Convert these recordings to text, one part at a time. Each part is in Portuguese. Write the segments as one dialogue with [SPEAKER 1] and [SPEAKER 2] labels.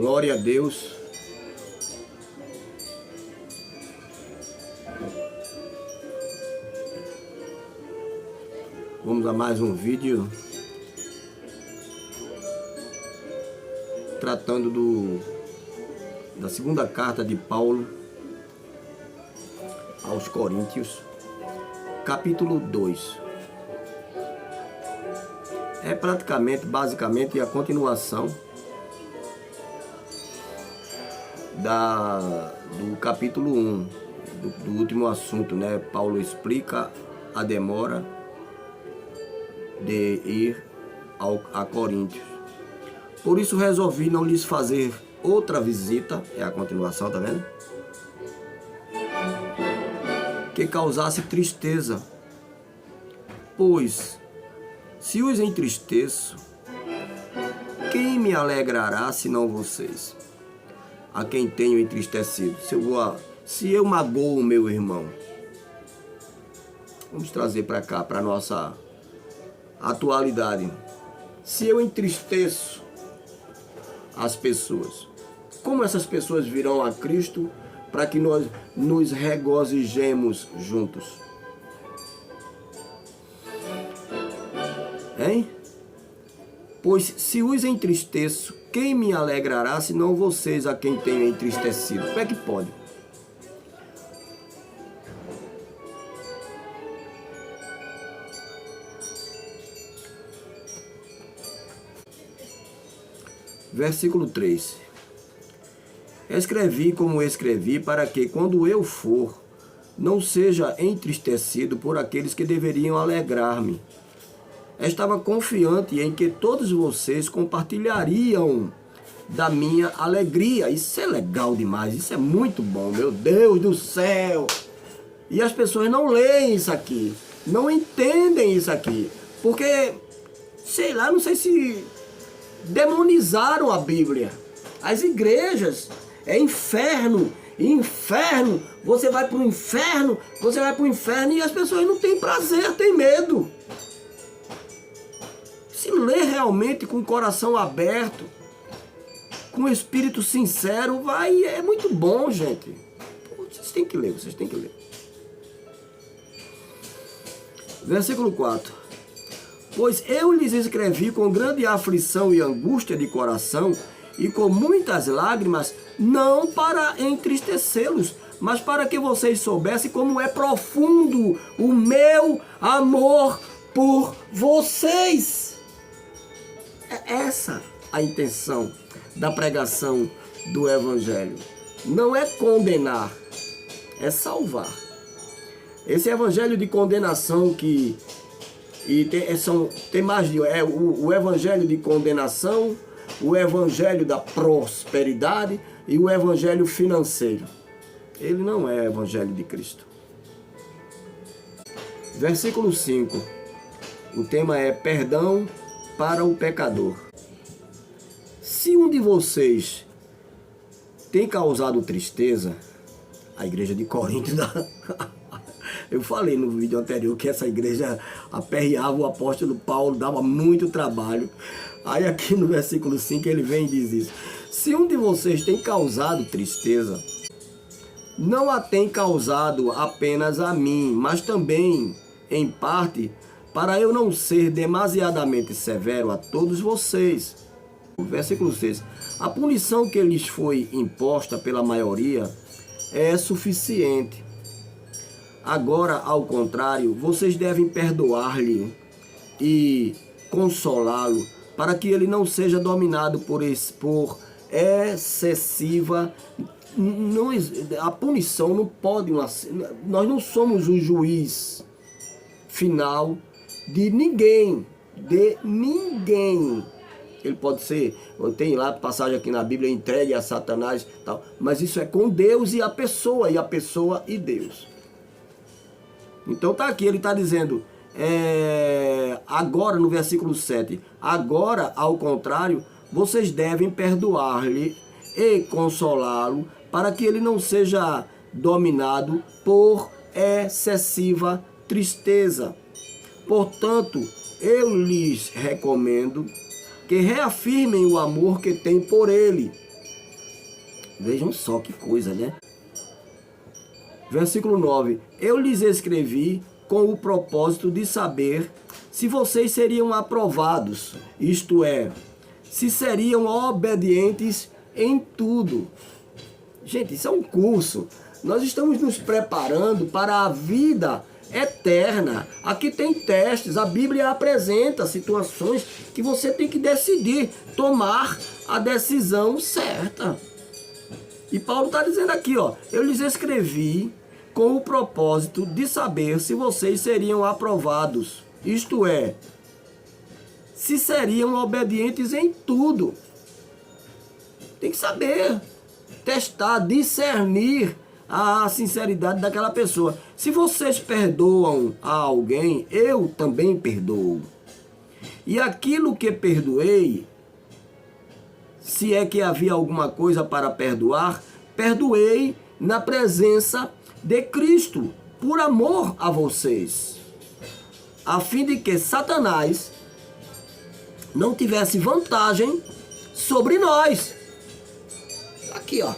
[SPEAKER 1] Glória a Deus. Vamos a mais um vídeo tratando da segunda carta de Paulo aos Coríntios, capítulo 2. É basicamente a continuação do capítulo 1, do último assunto, né? Paulo explica a demora de ir a Coríntios. Por isso resolvi não lhes fazer outra visita, é a continuação, tá vendo? Que causasse tristeza, pois se os entristeço, quem me alegrará senão vocês, a quem tenho entristecido? Se eu magoo o meu irmão. Vamos trazer para cá, para nossa atualidade. Se eu entristeço as pessoas, como essas pessoas virão a Cristo para que nós nos regozijemos juntos? Hein? Pois se os entristeço, quem me alegrará senão vocês, a quem tenho entristecido? Como é que pode? Versículo 3. Escrevi como escrevi, para que, quando eu for, não seja entristecido por aqueles que deveriam alegrar-me. Estava confiante em que todos vocês compartilhariam da minha alegria. Isso é legal demais, isso é muito bom, meu Deus do céu. E as pessoas não leem isso aqui, não entendem isso aqui, porque, sei lá, não sei se demonizaram a Bíblia. As igrejas, é inferno, inferno, você vai para o inferno, e as pessoas não têm prazer, têm medo. Se ler realmente com o coração aberto, com o espírito sincero, é muito bom, gente. Vocês têm que ler, Versículo 4. Pois eu lhes escrevi com grande aflição e angústia de coração, e com muitas lágrimas, não para entristecê-los, mas para que vocês soubessem como é profundo o meu amor por vocês. É essa a intenção da pregação do Evangelho. Não é condenar, é salvar. Esse evangelho de condenação tem mais de o evangelho de condenação, o evangelho da prosperidade e o evangelho financeiro. Ele não é o evangelho de Cristo. Versículo 5. O tema é perdão para o pecador. Se um de vocês tem causado tristeza, a igreja de Corinto, eu falei no vídeo anterior que essa igreja aperreava o apóstolo Paulo, dava muito trabalho. Aí aqui no versículo 5 ele vem e diz isso. Se um de vocês tem causado tristeza, não a tem causado apenas a mim, mas também, em parte, para eu não ser demasiadamente severo a todos vocês. Versículo 6. A punição que lhes foi imposta pela maioria é suficiente. Agora, ao contrário, vocês devem perdoar-lhe e consolá-lo, para que ele não seja dominado por excessiva. A punição não pode. Nós não somos o juiz final de ninguém. Ele pode ser, tem lá passagem aqui na Bíblia, entregue a Satanás, tal, mas isso é com Deus e a pessoa e Deus. Então tá aqui, ele está dizendo, agora no versículo 7, agora ao contrário, vocês devem perdoar-lhe e consolá-lo, para que ele não seja dominado por excessiva tristeza. Portanto, eu lhes recomendo que reafirmem o amor que têm por ele. Vejam só que coisa, né? Versículo 9. Eu lhes escrevi com o propósito de saber se vocês seriam aprovados, isto é, se seriam obedientes em tudo. Gente, isso é um curso. Nós estamos nos preparando para a vida eterna. Aqui tem testes, a Bíblia apresenta situações que você tem que decidir, tomar a decisão certa. E Paulo está dizendo aqui, ó, eu lhes escrevi com o propósito de saber se vocês seriam aprovados, isto é, se seriam obedientes em tudo. Tem que saber, testar, discernir a sinceridade daquela pessoa. Se vocês perdoam a alguém, eu também perdoo. E aquilo que perdoei, se é que havia alguma coisa para perdoar, perdoei na presença de Cristo, por amor a vocês, a fim de que Satanás não tivesse vantagem sobre nós. Aqui, ó.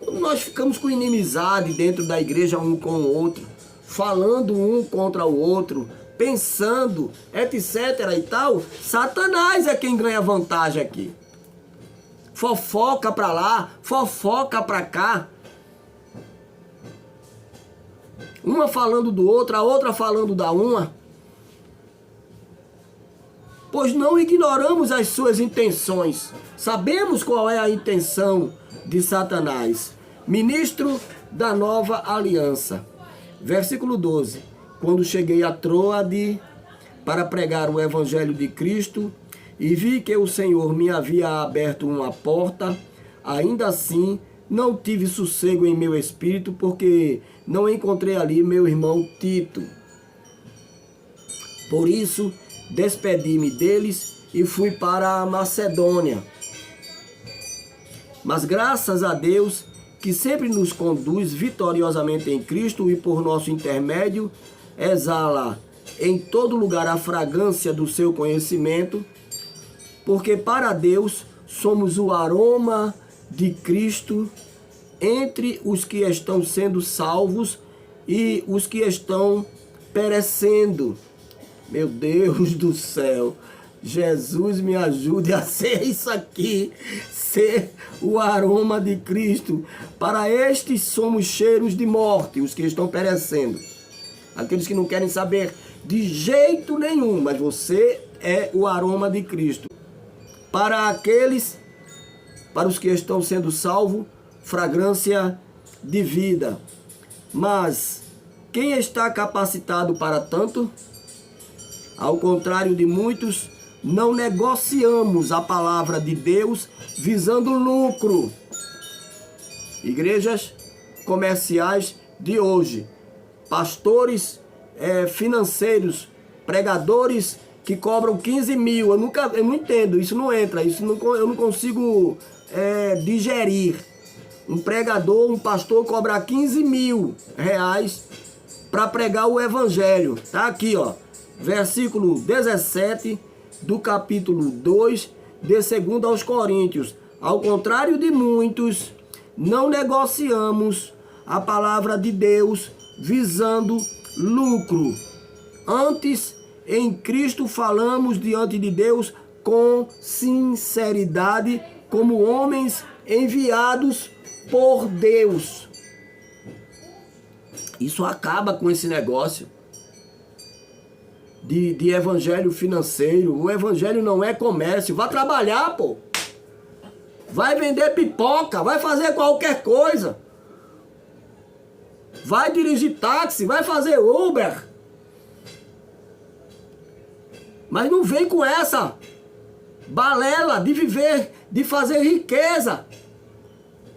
[SPEAKER 1] Quando nós ficamos com inimizade dentro da igreja um com o outro, falando um contra o outro, pensando, etc e tal, Satanás é quem ganha vantagem aqui. Fofoca pra lá, fofoca pra cá. Uma falando do outro, a outra falando da uma. Pois não ignoramos as suas intenções. Sabemos qual é a intenção de Satanás, ministro da nova aliança. Versículo 12. Quando cheguei a Troade para pregar o evangelho de Cristo e vi que o Senhor me havia aberto uma porta, ainda assim não tive sossego em meu espírito, porque não encontrei ali meu irmão Tito. Por isso, despedi-me deles e fui para a Macedônia. Mas graças a Deus, que sempre nos conduz vitoriosamente em Cristo e por nosso intermédio, exala em todo lugar a fragrância do seu conhecimento, porque para Deus somos o aroma de Cristo entre os que estão sendo salvos e os que estão perecendo. Meu Deus do céu, Jesus me ajude a ser isso aqui, ser o aroma de Cristo. Para estes somos cheiros de morte, os que estão perecendo. Aqueles que não querem saber de jeito nenhum, mas você é o aroma de Cristo. Para aqueles, para os que estão sendo salvos, fragrância de vida. Mas quem está capacitado para tanto? Ao contrário de muitos, não negociamos a palavra de Deus visando lucro. Igrejas comerciais de hoje, pastores financeiros, pregadores que cobram 15 mil. Eu não entendo, isso não entra, eu não consigo digerir. Um pregador, um pastor cobrar 15 mil reais para pregar o evangelho. Tá aqui, ó. Versículo 17 do capítulo 2 de 2 aos Coríntios. Ao contrário de muitos, não negociamos a palavra de Deus visando lucro. Antes, em Cristo falamos diante de Deus com sinceridade, como homens enviados por Deus. Isso acaba com esse negócio de evangelho financeiro. O evangelho não é comércio. Vá trabalhar, pô. Vai vender pipoca, vai fazer qualquer coisa. Vai dirigir táxi, vai fazer Uber. Mas não vem com essa balela de viver, de fazer riqueza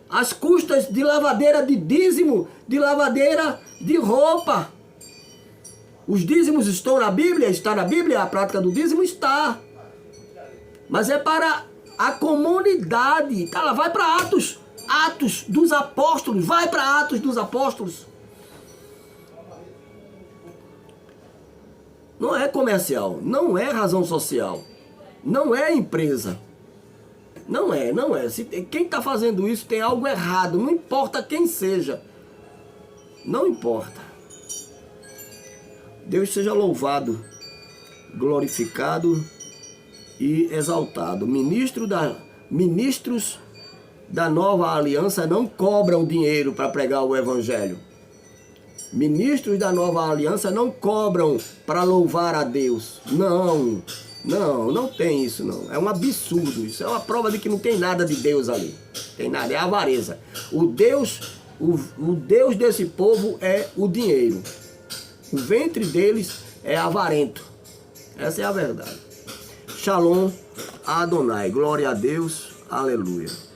[SPEAKER 1] às custas de lavadeira de dízimo, de lavadeira de roupa. Os dízimos estão na Bíblia? Está na Bíblia? A prática do dízimo está. Mas é para a comunidade. Tá lá, vai para Atos. Atos dos Apóstolos. Vai para Atos dos Apóstolos. Não é comercial. Não é razão social. Não é empresa. Não é, não é. Quem está fazendo isso tem algo errado, não importa quem seja. Não importa. Deus seja louvado, glorificado e exaltado. Ministros da nova aliança não cobram dinheiro para pregar o evangelho. Ministros da nova aliança não cobram para louvar a Deus. Não tem isso não. É um absurdo isso. É uma prova de que não tem nada de Deus ali. Tem nada, é avareza. O Deus desse povo é o dinheiro. O ventre deles é avarento. Essa é a verdade. Shalom Adonai. Glória a Deus. Aleluia.